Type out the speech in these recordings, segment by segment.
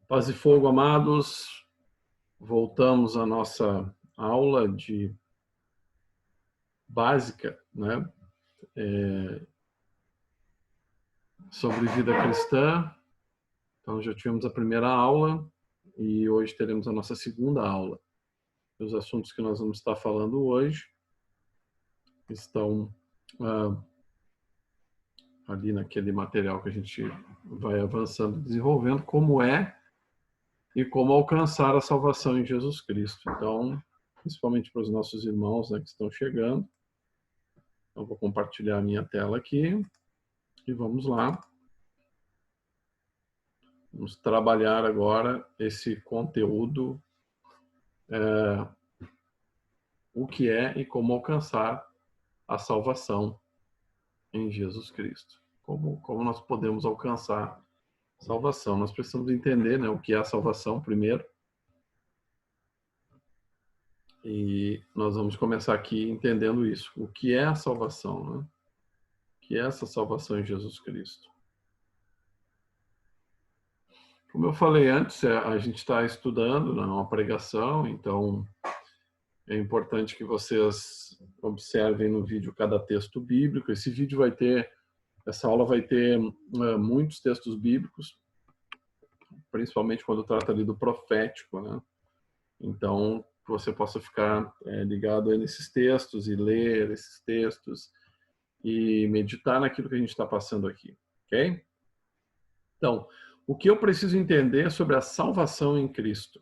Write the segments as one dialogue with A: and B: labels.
A: Paz e fogo, amados. Voltamos à nossa aula de básica, né? Sobre vida cristã. Então, já tivemos a primeira aula e hoje teremos a nossa segunda aula. Os assuntos que nós vamos estar falando hoje estão ali naquele material que a gente vai avançando, desenvolvendo, como é e como alcançar a salvação em Jesus Cristo. Então, principalmente para os nossos irmãos, né, que estão chegando. Então, vou compartilhar a minha tela aqui e vamos lá. Vamos trabalhar agora esse conteúdo, o que é e como alcançar a salvação em Jesus Cristo. Como nós podemos alcançar salvação? Nós precisamos entender, né, o que é a salvação primeiro. E nós vamos começar aqui entendendo isso. O que é a salvação, né? O que é essa salvação em Jesus Cristo? Como eu falei antes, a gente está estudando, né, uma pregação, então é importante que vocês observem no vídeo cada texto bíblico. Essa aula vai ter muitos textos bíblicos, principalmente quando trata ali do profético, né? Então, que você possa ficar ligado aí nesses textos e ler esses textos e meditar naquilo que a gente está passando aqui, ok? Então, o que eu preciso entender sobre a salvação em Cristo?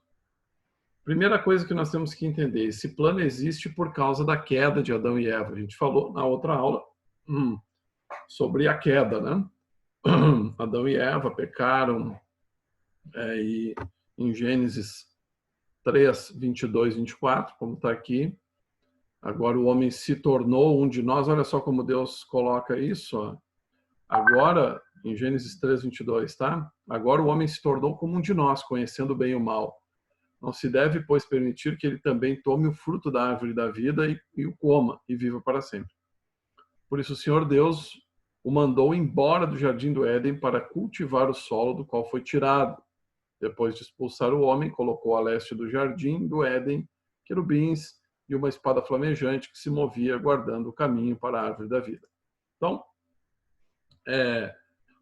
A: Primeira coisa que nós temos que entender, esse plano existe por causa da queda de Adão e Eva. A gente falou na outra aula sobre a queda, né? Adão e Eva pecaram e em Gênesis 3, 22, 24, como está aqui, agora o homem se tornou um de nós. Olha só como Deus coloca isso, ó. Agora, em Gênesis 3, 22, tá? Agora o homem se tornou como um de nós, conhecendo o bem e o mal. Não se deve, pois, permitir que ele também tome o fruto da árvore da vida e o coma, e viva para sempre. Por isso o Senhor Deus o mandou embora do jardim do Éden para cultivar o solo do qual foi tirado. Depois de expulsar o homem, colocou a leste do jardim do Éden querubins e uma espada flamejante que se movia guardando o caminho para a árvore da vida. Então,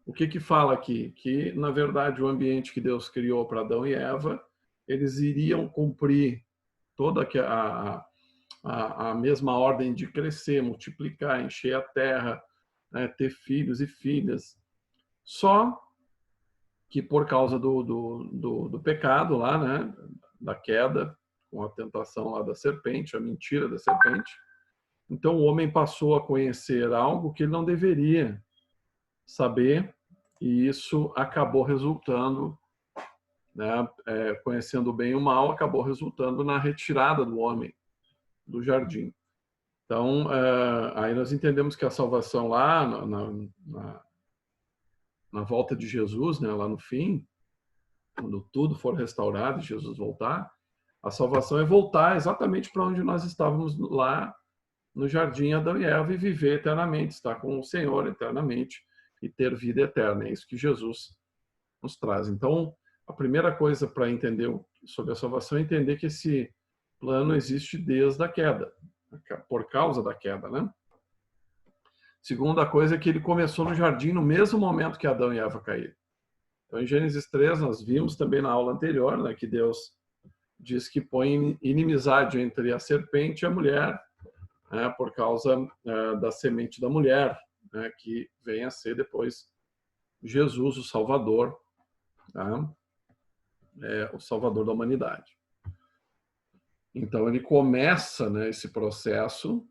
A: o que fala aqui? Que, na verdade, o ambiente que Deus criou para Adão e Eva, eles iriam cumprir toda a mesma ordem de crescer, multiplicar, encher a terra, né, ter filhos e filhas. Só que por causa do pecado lá, né, da queda, com a tentação lá da serpente, a mentira da serpente, então o homem passou a conhecer algo que ele não deveria saber, e isso acabou resultando, né, conhecendo o bem e o mal, acabou resultando na retirada do homem do jardim. Então, aí nós entendemos que a salvação lá na volta de Jesus, né, lá no fim, quando tudo for restaurado e Jesus voltar, a salvação é voltar exatamente para onde nós estávamos lá no jardim Adão e Eva e viver eternamente, estar com o Senhor eternamente e ter vida eterna. É isso que Jesus nos traz. Então, a primeira coisa para entender sobre a salvação é entender que esse plano existe desde a queda, por causa da queda, né? Segunda coisa é que ele começou no jardim no mesmo momento que Adão e Eva caíram. Então, em Gênesis 3, nós vimos também na aula anterior, né, que Deus diz que põe inimizade entre a serpente e a mulher, né, por causa da semente da mulher, né, que vem a ser depois Jesus, o Salvador, tá? O Salvador da humanidade. Então, ele começa, né, esse processo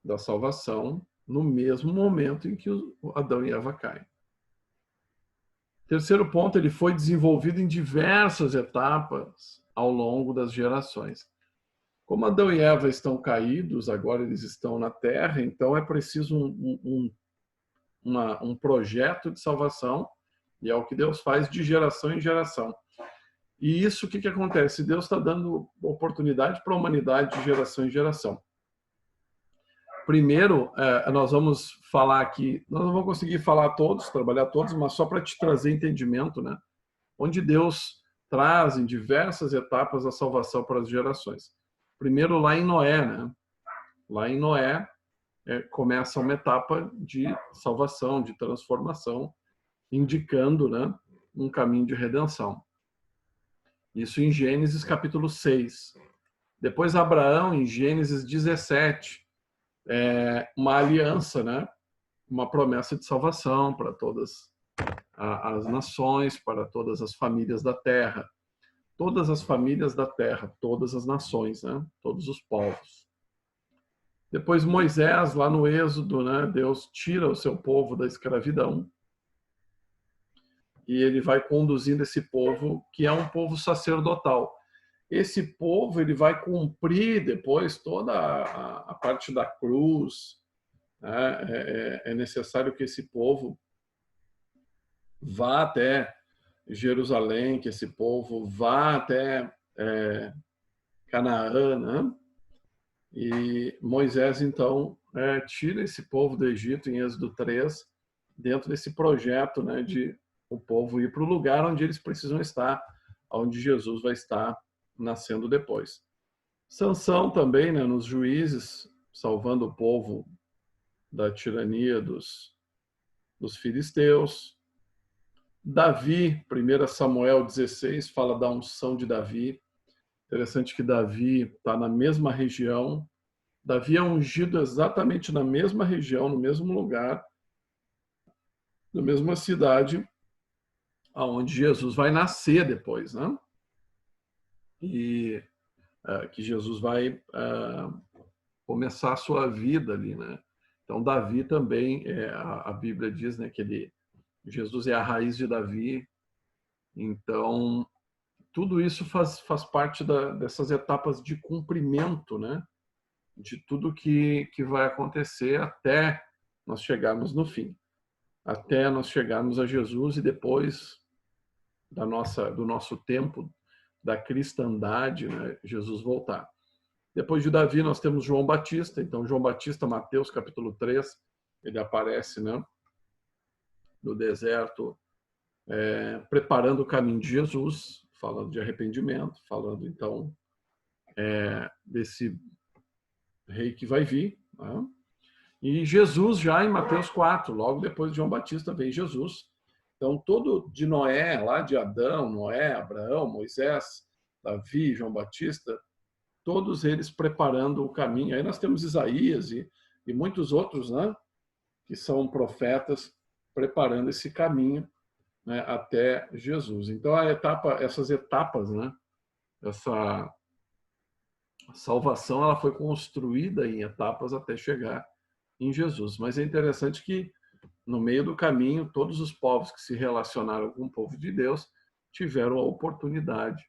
A: da salvação no mesmo momento em que Adão e Eva caem. Terceiro ponto, ele foi desenvolvido em diversas etapas ao longo das gerações. Como Adão e Eva estão caídos, agora eles estão na Terra, então é preciso um projeto de salvação, e é o que Deus faz de geração em geração. E isso, o que acontece? Deus está dando oportunidade para a humanidade de geração em geração. Primeiro, nós vamos falar aqui, nós não vamos conseguir falar todos, trabalhar todos, mas só para te trazer entendimento, né? Onde Deus trazem diversas etapas da salvação para as gerações. Primeiro lá em Noé, né? Lá em Noé começa uma etapa de salvação, de transformação, indicando, né, um caminho de redenção. Isso em Gênesis capítulo 6. Depois Abraão, em Gênesis 17, uma aliança, né, uma promessa de salvação para todas as nações, para todas as famílias da terra. Todas as famílias da terra, todas as nações, né, todos os povos. Depois Moisés, lá no Êxodo, né, Deus tira o seu povo da escravidão e ele vai conduzindo esse povo, que é um povo sacerdotal. Esse povo ele vai cumprir depois toda a parte da cruz, né? É necessário que esse povo vá até Jerusalém, que esse povo vá até Canaã, né? E Moisés, então, tira esse povo do Egito, em Êxodo 3, dentro desse projeto, né, de o povo ir para o lugar onde eles precisam estar, onde Jesus vai estar nascendo depois. Sansão também, né, nos Juízes, salvando o povo da tirania dos filisteus. Davi, 1 Samuel 16, fala da unção de Davi. Interessante que Davi está na mesma região. Davi é ungido exatamente na mesma região, no mesmo lugar, na mesma cidade, aonde Jesus vai nascer depois, né? E que Jesus vai começar a sua vida ali, né? Então Davi também, a Bíblia diz, né, que Jesus é a raiz de Davi. Então tudo isso faz parte dessas etapas de cumprimento, né? De tudo que vai acontecer até nós chegarmos no fim, até nós chegarmos a Jesus e depois do nosso tempo da cristandade, né, Jesus voltar. Depois de Davi nós temos João Batista. Então João Batista, Mateus capítulo 3, ele aparece, né, no deserto, preparando o caminho de Jesus, falando de arrependimento, falando então desse rei que vai vir, né? E Jesus já em Mateus 4, logo depois de João Batista vem Jesus. Então todo de Noé, lá de Adão, Noé, Abraão, Moisés, Davi, João Batista, todos eles preparando o caminho. Aí nós temos Isaías e muitos outros, né, que são profetas preparando esse caminho, né, até Jesus. Então essas etapas, né, essa salvação, ela foi construída em etapas até chegar em Jesus. Mas é interessante que no meio do caminho, todos os povos que se relacionaram com o povo de Deus tiveram a oportunidade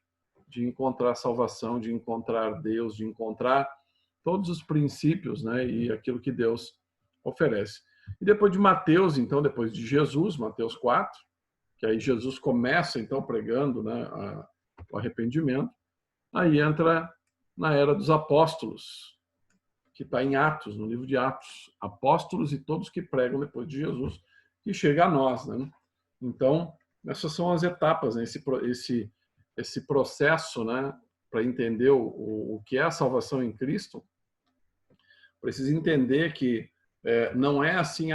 A: de encontrar salvação, de encontrar Deus, de encontrar todos os princípios, né, e aquilo que Deus oferece. E depois de Mateus, então, depois de Jesus, Mateus 4, que aí Jesus começa, então, pregando, né, o arrependimento, aí entra na era dos apóstolos, que está em Atos, no livro de Atos. Apóstolos e todos que pregam depois de Jesus, que chega a nós, né? Então, essas são as etapas, né? Esse processo, né? Para entender o que é a salvação em Cristo, precisa entender que não é assim,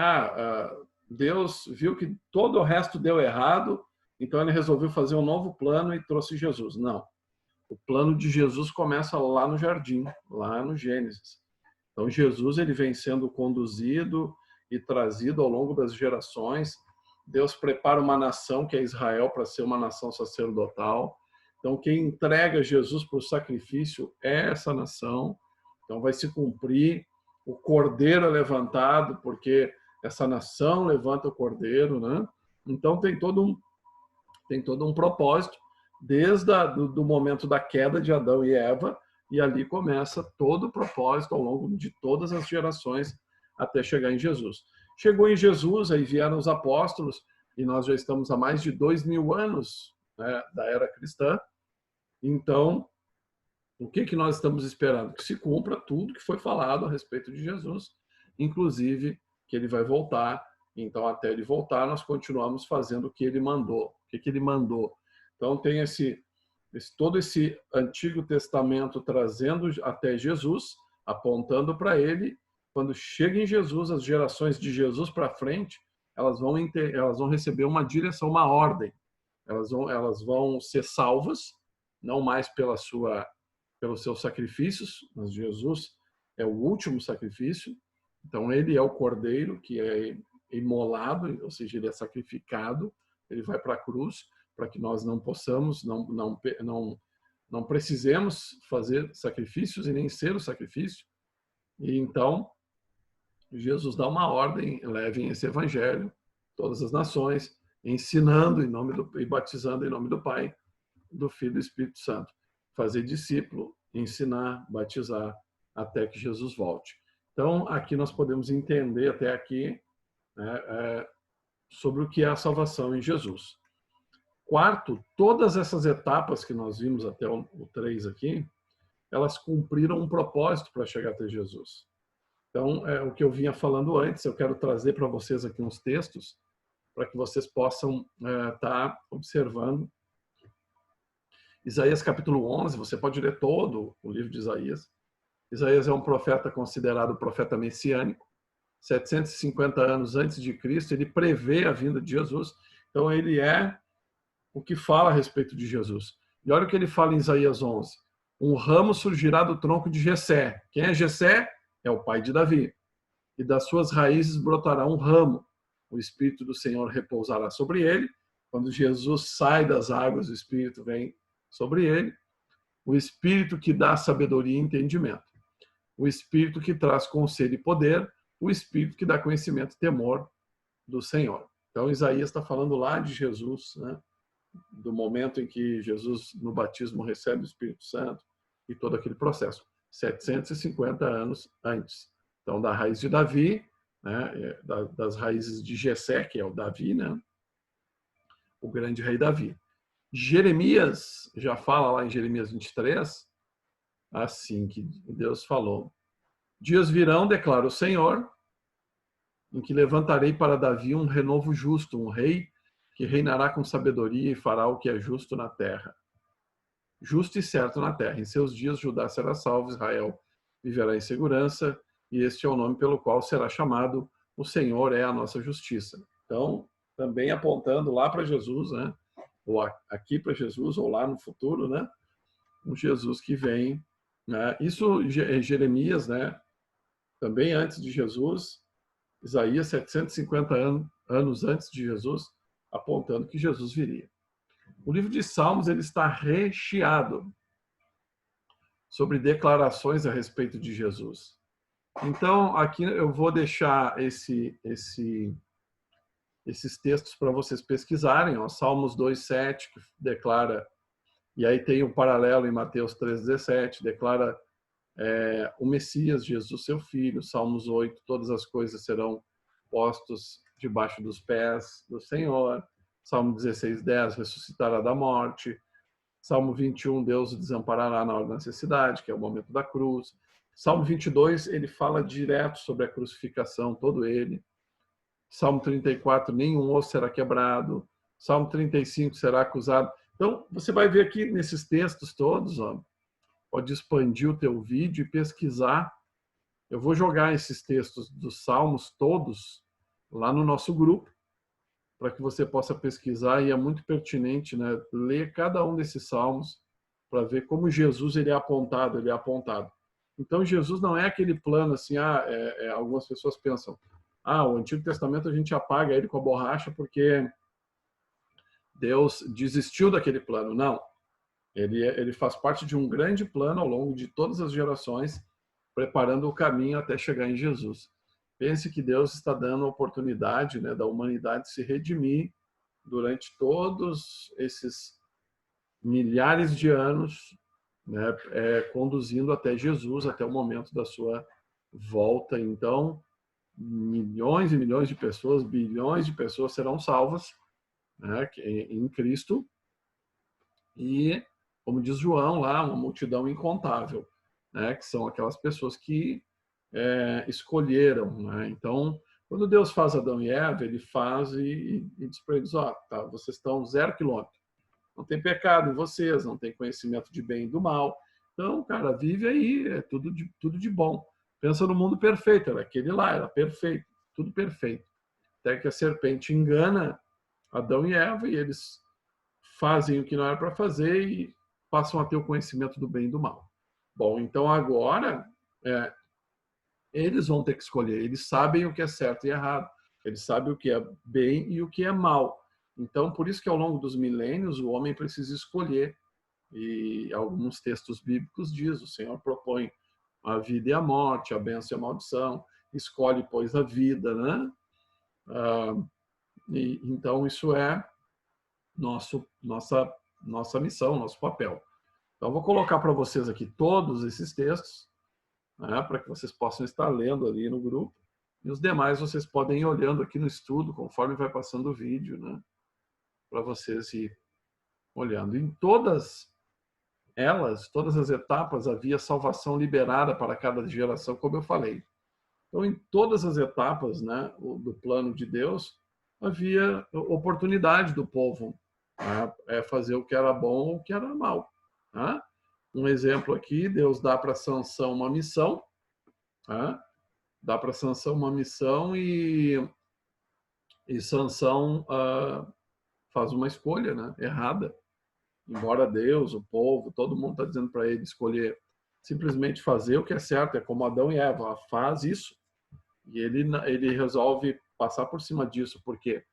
A: Deus viu que todo o resto deu errado, então ele resolveu fazer um novo plano e trouxe Jesus. Não. O plano de Jesus começa lá no jardim, lá no Gênesis. Então Jesus ele vem sendo conduzido e trazido ao longo das gerações. Deus prepara uma nação que é Israel para ser uma nação sacerdotal. Então quem entrega Jesus para o sacrifício é essa nação. Então vai se cumprir, o cordeiro é levantado porque essa nação levanta o cordeiro, né? Então tem todo um propósito desde do momento da queda de Adão e Eva, e ali começa todo o propósito ao longo de todas as gerações até chegar em Jesus. Chegou em Jesus, aí vieram os apóstolos, e nós já estamos há mais de 2000 anos, né, da era cristã. Então, o que nós estamos esperando? Que se cumpra tudo que foi falado a respeito de Jesus, inclusive que ele vai voltar. Então, até ele voltar, nós continuamos fazendo o que ele mandou. O que ele mandou? Então, tem todo esse Antigo Testamento trazendo até Jesus, apontando para ele. Quando chega em Jesus, as gerações de Jesus para frente, elas vão receber uma direção, uma ordem. Elas vão ser salvas, não mais pelos seus sacrifícios, mas Jesus é o último sacrifício. Então, ele é o cordeiro que é imolado, ou seja, ele é sacrificado, ele vai para a cruz, para que nós não possamos, não precisemos fazer sacrifícios e nem ser o sacrifício. E então, Jesus dá uma ordem: levem esse evangelho, todas as nações, ensinando e batizando em nome do Pai, do Filho e do Espírito Santo. Fazer discípulo, ensinar, batizar, até que Jesus volte. Então, aqui nós podemos entender até aqui, né, sobre o que é a salvação em Jesus. Quarto, todas essas etapas que nós vimos até o 3 aqui, elas cumpriram um propósito para chegar até Jesus. Então, o que eu vinha falando antes, eu quero trazer para vocês aqui uns textos para que vocês possam estar observando. Isaías capítulo 11, você pode ler todo o livro de Isaías. Isaías é um profeta considerado profeta messiânico. 750 anos antes de Cristo, ele prevê a vinda de Jesus. Então, ele é o que fala a respeito de Jesus. E olha o que ele fala em Isaías 11. Um ramo surgirá do tronco de Jessé. Quem é Jessé? É o pai de Davi. E das suas raízes brotará um ramo. O Espírito do Senhor repousará sobre ele. Quando Jesus sai das águas, o Espírito vem sobre ele. O Espírito que dá sabedoria e entendimento. O Espírito que traz conselho e poder. O Espírito que dá conhecimento e temor do Senhor. Então, Isaías está falando lá de Jesus, né? Do momento em que Jesus, no batismo, recebe o Espírito Santo e todo aquele processo. 750 anos antes. Então, da raiz de Davi, né? Das raízes de Jessé, que é o Davi, né? O grande rei Davi. Jeremias já fala lá em Jeremias 23, assim que Deus falou: dias virão, declara o Senhor, em que levantarei para Davi um renovo justo, um rei que reinará com sabedoria e fará o que é justo na terra. Justo e certo na terra. Em seus dias Judá será salvo, Israel viverá em segurança, e este é o nome pelo qual será chamado: o Senhor é a nossa justiça. Então, também apontando lá para Jesus, né? Ou aqui para Jesus, ou lá no futuro, né? Um Jesus que vem, né? Isso é Jeremias, né? Também antes de Jesus, Isaías 750 anos antes de Jesus, apontando que Jesus viria. O livro de Salmos ele está recheado sobre declarações a respeito de Jesus. Então, aqui eu vou deixar esses textos para vocês pesquisarem. Ó, Salmos 2,7, que declara, e aí tem um paralelo em Mateus 3,17, declara o Messias, Jesus, seu filho. Salmos 8, todas as coisas serão postos debaixo dos pés do Senhor. Salmo 16:10, ressuscitará da morte. Salmo 21, Deus o desamparará na hora da necessidade, que é o momento da cruz. Salmo 22, ele fala direto sobre a crucificação, todo ele. Salmo 34, nenhum osso será quebrado. Salmo 35, será acusado. Então, você vai ver aqui nesses textos todos, ó, pode expandir o teu vídeo e pesquisar. Eu vou jogar esses textos dos Salmos todos lá no nosso grupo, para que você possa pesquisar, e é muito pertinente, né, ler cada um desses salmos para ver como Jesus ele é apontado. Então, Jesus não é aquele plano assim, algumas pessoas pensam, o Antigo Testamento a gente apaga ele com a borracha porque Deus desistiu daquele plano. Não, ele faz parte de um grande plano ao longo de todas as gerações, preparando o caminho até chegar em Jesus. Pense que Deus está dando a oportunidade, né, da humanidade se redimir durante todos esses milhares de anos, né, conduzindo até Jesus, até o momento da sua volta. Então, milhões e milhões de pessoas, bilhões de pessoas serão salvas, né, em Cristo. E, como diz João lá, uma multidão incontável, né, que são aquelas pessoas que escolheram, né? Então, quando Deus faz Adão e Eva, ele faz e diz para eles: tá, vocês estão 0 quilômetro. não tem pecado em vocês, não tem conhecimento de bem e do mal. Então, cara, vive aí, é tudo de bom. Pensa no mundo perfeito, era aquele lá, era perfeito, tudo perfeito. Até que a serpente engana Adão e Eva e eles fazem o que não era para fazer e passam a ter o conhecimento do bem e do mal. Bom, então agora eles vão ter que escolher. Eles sabem o que é certo e errado. Eles sabem o que é bem e o que é mal. Então, por isso que ao longo dos milênios o homem precisa escolher. E alguns textos bíblicos diz, o Senhor propõe a vida e a morte, a bênção e a maldição, escolhe, pois, a vida, né? Então, isso é nossa missão, nosso papel. Então, vou colocar para vocês aqui todos esses textos, né, para que vocês possam estar lendo ali no grupo. E os demais vocês podem ir olhando aqui no estudo, conforme vai passando o vídeo, né, para vocês ir olhando. Em todas as etapas, havia salvação liberada para cada geração, como eu falei. Então, em todas as etapas, né, do plano de Deus, havia oportunidade do povo, né, fazer o que era bom ou o que era mal. Né? Um exemplo aqui, Deus dá para Sansão uma missão, né? Dá para Sansão uma missão e Sansão faz uma escolha, né, errada. Embora Deus, o povo, todo mundo está dizendo para ele escolher simplesmente fazer o que é certo, é como Adão e Eva, faz isso. E ele resolve passar por cima disso. Por quê?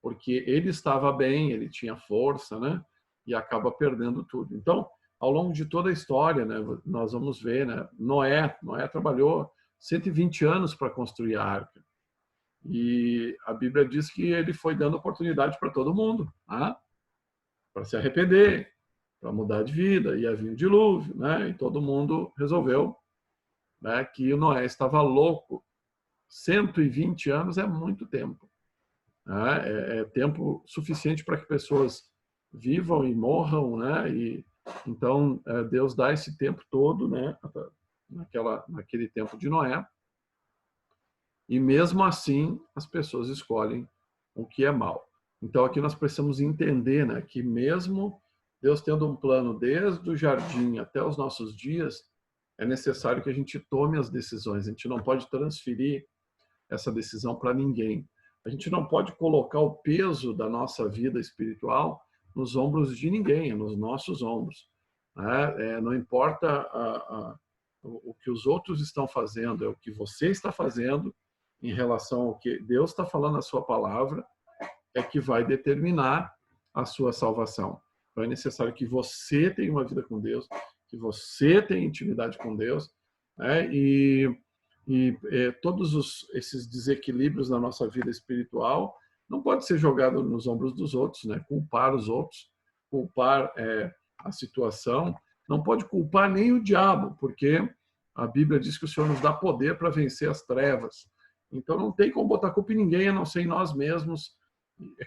A: Porque ele estava bem, ele tinha força, né? E acaba perdendo tudo. Então, ao longo de toda a história, né, nós vamos ver, né, Noé trabalhou 120 anos para construir a arca. E a Bíblia diz que ele foi dando oportunidade para todo mundo, né? Para se arrepender, para mudar de vida, ia vir o dilúvio, né? E todo mundo resolveu, né, que o Noé estava louco. 120 anos é muito tempo, né? É tempo suficiente para que pessoas vivam e morram, né? E então Deus dá esse tempo todo, né? Naquele tempo de Noé. E mesmo assim as pessoas escolhem o que é mal. Então aqui nós precisamos entender, né, que mesmo Deus tendo um plano desde o jardim até os nossos dias, é necessário que a gente tome as decisões. A gente não pode transferir essa decisão para ninguém. A gente não pode colocar o peso da nossa vida espiritual nos ombros de ninguém, é nos nossos ombros. Não importa o que os outros estão fazendo, é o que você está fazendo em relação ao que Deus está falando na sua palavra, é que vai determinar a sua salvação. Então é necessário que você tenha uma vida com Deus, que você tenha intimidade com Deus, né? E todos esses desequilíbrios na nossa vida espiritual não pode ser jogado nos ombros dos outros, né? Culpar os outros, culpar a situação, não pode culpar nem o diabo, porque a Bíblia diz que o Senhor nos dá poder para vencer as trevas. Então não tem como botar culpa em ninguém, a não ser em nós mesmos,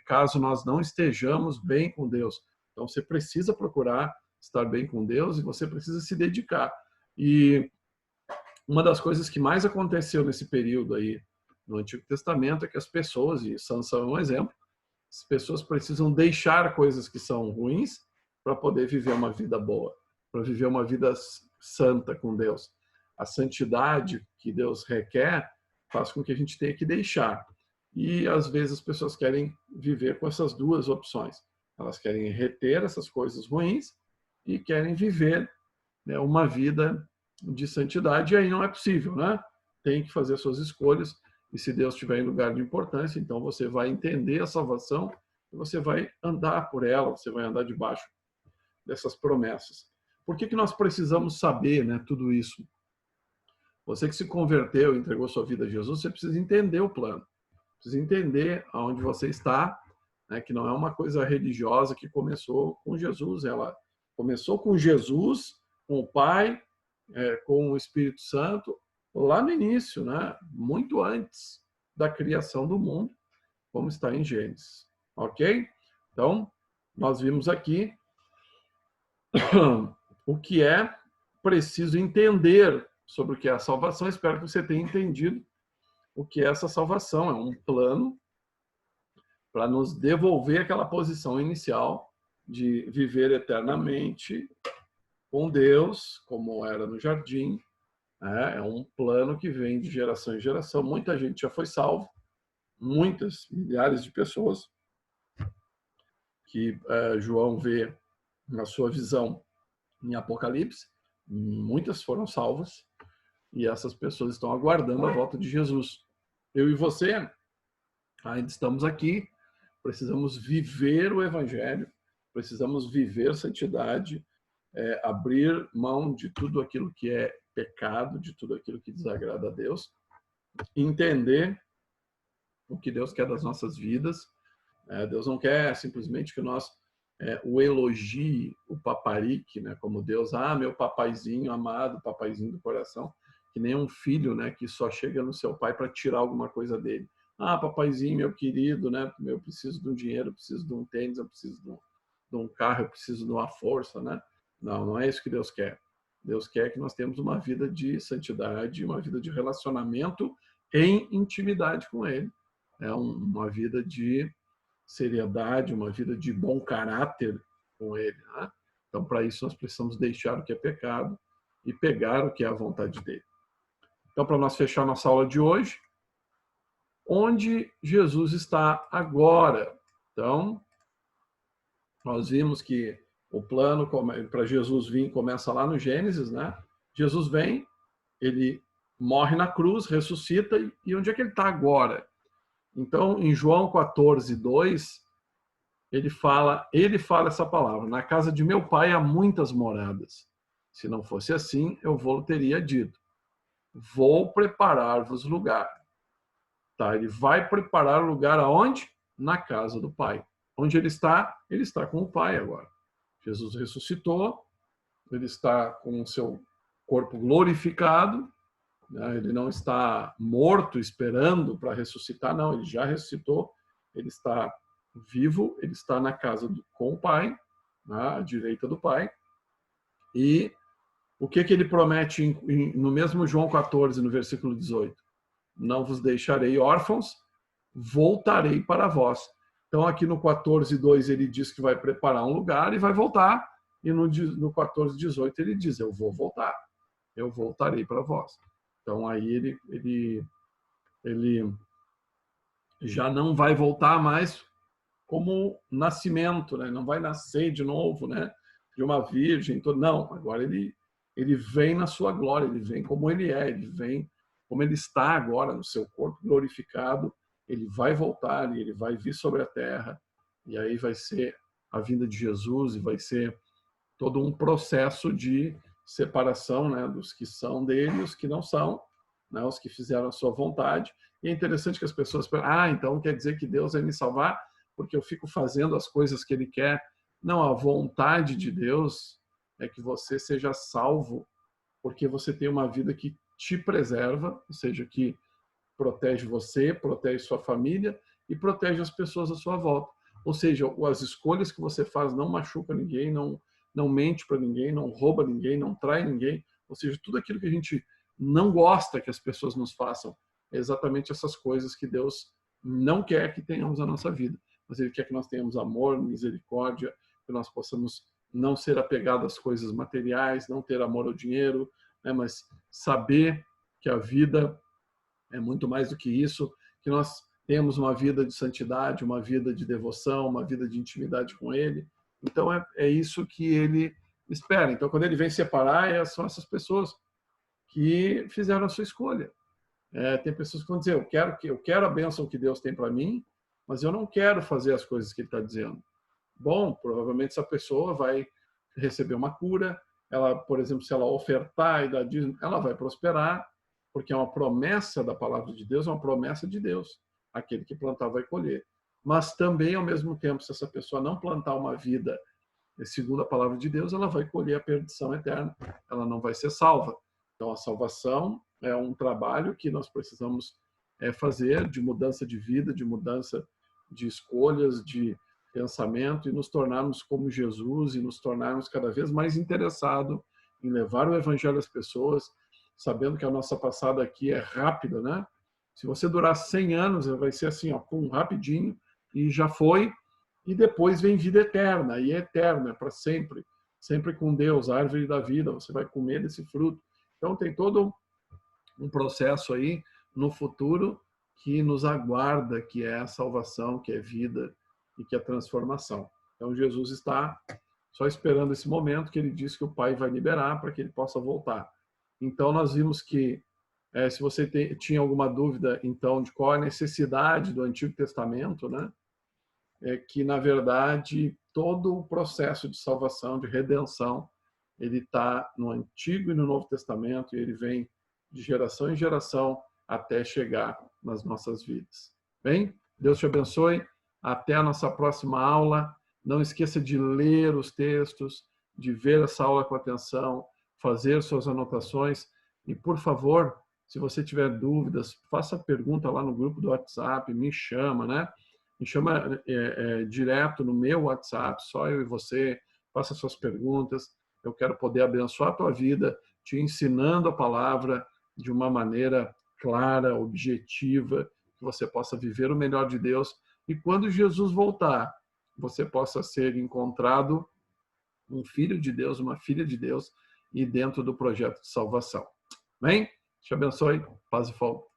A: caso nós não estejamos bem com Deus. Então você precisa procurar estar bem com Deus e você precisa se dedicar. E uma das coisas que mais aconteceu nesse período aí no Antigo Testamento é que as pessoas, e Sansão é um exemplo, as pessoas precisam deixar coisas que são ruins para poder viver uma vida boa, para viver uma vida santa com Deus. A santidade que Deus requer faz com que a gente tenha que deixar. E às vezes as pessoas querem viver com essas duas opções. Elas querem reter essas coisas ruins e querem viver, né, uma vida de santidade, e aí não é possível, né? Tem que fazer suas escolhas, e se Deus estiver em lugar de importância, então você vai entender a salvação, e você vai andar por ela, você vai andar debaixo dessas promessas. Por que nós precisamos saber, né, tudo isso? Você que se converteu, entregou sua vida a Jesus, você precisa entender o plano, precisa entender aonde você está, né, que não é uma coisa religiosa que começou com Jesus, ela começou com Jesus, com o Pai, com o Espírito Santo, lá no início, né? Muito antes da criação do mundo, como está em Gênesis. Ok? Então, nós vimos aqui o que é preciso entender sobre o que é a salvação. Espero que você tenha entendido o que é essa salvação. É um plano para nos devolver aquela posição inicial, de viver eternamente com Deus, como era no jardim. É um plano que vem de geração em geração. Muita gente já foi salva, muitas, milhares de pessoas que João vê na sua visão em Apocalipse, muitas foram salvas e essas pessoas estão aguardando a volta de Jesus. Eu e você ainda estamos aqui, precisamos viver o Evangelho, precisamos viver santidade, abrir mão de tudo aquilo que é pecado, de tudo aquilo que desagrada a Deus, entender o que Deus quer das nossas vidas. Deus não quer simplesmente que nós o elogie, o paparique, né, como Deus, meu papaizinho amado, papaizinho do coração, que nem um filho, né, que só chega no seu pai para tirar alguma coisa dele. Papaizinho, meu querido, né, eu preciso de um dinheiro, eu preciso de um tênis, eu preciso de um carro, eu preciso de uma força, né? Não, não é isso que Deus quer. Deus quer que nós tenhamos uma vida de santidade, uma vida de relacionamento em intimidade com Ele. Uma vida de seriedade, uma vida de bom caráter com Ele. Né? Então, para isso, nós precisamos deixar o que é pecado e pegar o que é a vontade dEle. Então, para nós fechar nossa aula de hoje, onde Jesus está agora? Então, nós vimos que o plano para Jesus vir começa lá no Gênesis, né? Jesus vem, ele morre na cruz, ressuscita, e onde é que ele está agora? Então, em João 14:2, ele fala essa palavra: na casa de meu pai há muitas moradas. Se não fosse assim, eu vou teria dito: vou preparar-vos lugar. Tá? Ele vai preparar o lugar aonde? Na casa do pai. Onde ele está? Ele está com o pai agora. Jesus ressuscitou, ele está com o seu corpo glorificado, né? Ele não está morto esperando para ressuscitar, não, ele já ressuscitou, ele está vivo, ele está na casa com o pai, à direita do pai. E o que ele promete no mesmo João 14, no versículo 18? Não vos deixarei órfãos, voltarei para vós. Então, aqui no 14:2 ele diz que vai preparar um lugar e vai voltar. E no 14:18 ele diz: eu vou voltar, eu voltarei para vós. Então, aí ele já não vai voltar mais como nascimento, né? Não vai nascer de novo, né? De uma virgem. Não, agora ele vem na sua glória, ele vem como ele é, ele vem como ele está agora no seu corpo glorificado. Ele vai voltar e ele vai vir sobre a terra, e aí vai ser a vinda de Jesus e vai ser todo um processo de separação, né, dos que são dele e os que não são, né, os que fizeram a sua vontade. E é interessante que as pessoas pensam: então quer dizer que Deus vai me salvar porque eu fico fazendo as coisas que ele quer. Não, a vontade de Deus é que você seja salvo porque você tem uma vida que te preserva, ou seja, que protege você, protege sua família e protege as pessoas à sua volta. Ou seja, as escolhas que você faz não machuca ninguém, não mente para ninguém, não rouba ninguém, não trai ninguém. Ou seja, tudo aquilo que a gente não gosta que as pessoas nos façam é exatamente essas coisas que Deus não quer que tenhamos na nossa vida. Mas Ele quer que nós tenhamos amor, misericórdia, que nós possamos não ser apegados às coisas materiais, não ter amor ao dinheiro, né, mas saber que a vida é muito mais do que isso, que nós temos uma vida de santidade, uma vida de devoção, uma vida de intimidade com Ele. Então, é isso que Ele espera. Então, quando Ele vem separar, são essas pessoas que fizeram a sua escolha. Tem pessoas que vão dizer: eu quero a bênção que Deus tem para mim, mas eu não quero fazer as coisas que Ele está dizendo. Bom, provavelmente essa pessoa vai receber uma cura. Ela, por exemplo, se ela ofertar e dar dízimo, ela vai prosperar, porque é uma promessa da palavra de Deus, é uma promessa de Deus. Aquele que plantar vai colher. Mas também, ao mesmo tempo, se essa pessoa não plantar uma vida segundo a palavra de Deus, ela vai colher a perdição eterna. Ela não vai ser salva. Então, a salvação é um trabalho que nós precisamos fazer de mudança de vida, de mudança de escolhas, de pensamento, e nos tornarmos como Jesus e nos tornarmos cada vez mais interessados em levar o evangelho às pessoas, sabendo que a nossa passada aqui é rápida, né? Se você durar 100 anos, vai ser assim, ó, pum, rapidinho, e já foi, e depois vem vida eterna, e é eterna, é para sempre, sempre com Deus, a árvore da vida, você vai comer desse fruto. Então tem todo um processo aí no futuro que nos aguarda, que é a salvação, que é vida e que é a transformação. Então Jesus está só esperando esse momento que ele diz que o Pai vai liberar para que ele possa voltar. Então nós vimos que se você tinha alguma dúvida então de qual a necessidade do Antigo Testamento, né? É que na verdade todo o processo de salvação, de redenção, ele está no Antigo e no Novo Testamento e ele vem de geração em geração até chegar nas nossas vidas. Bem, Deus te abençoe. Até a nossa próxima aula. Não esqueça de ler os textos, de ver essa aula com atenção, fazer suas anotações e, por favor, se você tiver dúvidas, faça pergunta lá no grupo do WhatsApp, me chama, né? Me chama direto no meu WhatsApp, só eu e você, faça suas perguntas. Eu quero poder abençoar a tua vida, te ensinando a palavra de uma maneira clara, objetiva, que você possa viver o melhor de Deus. E quando Jesus voltar, você possa ser encontrado um filho de Deus, uma filha de Deus, e dentro do projeto de salvação. Amém? Te abençoe. Paz e fogo.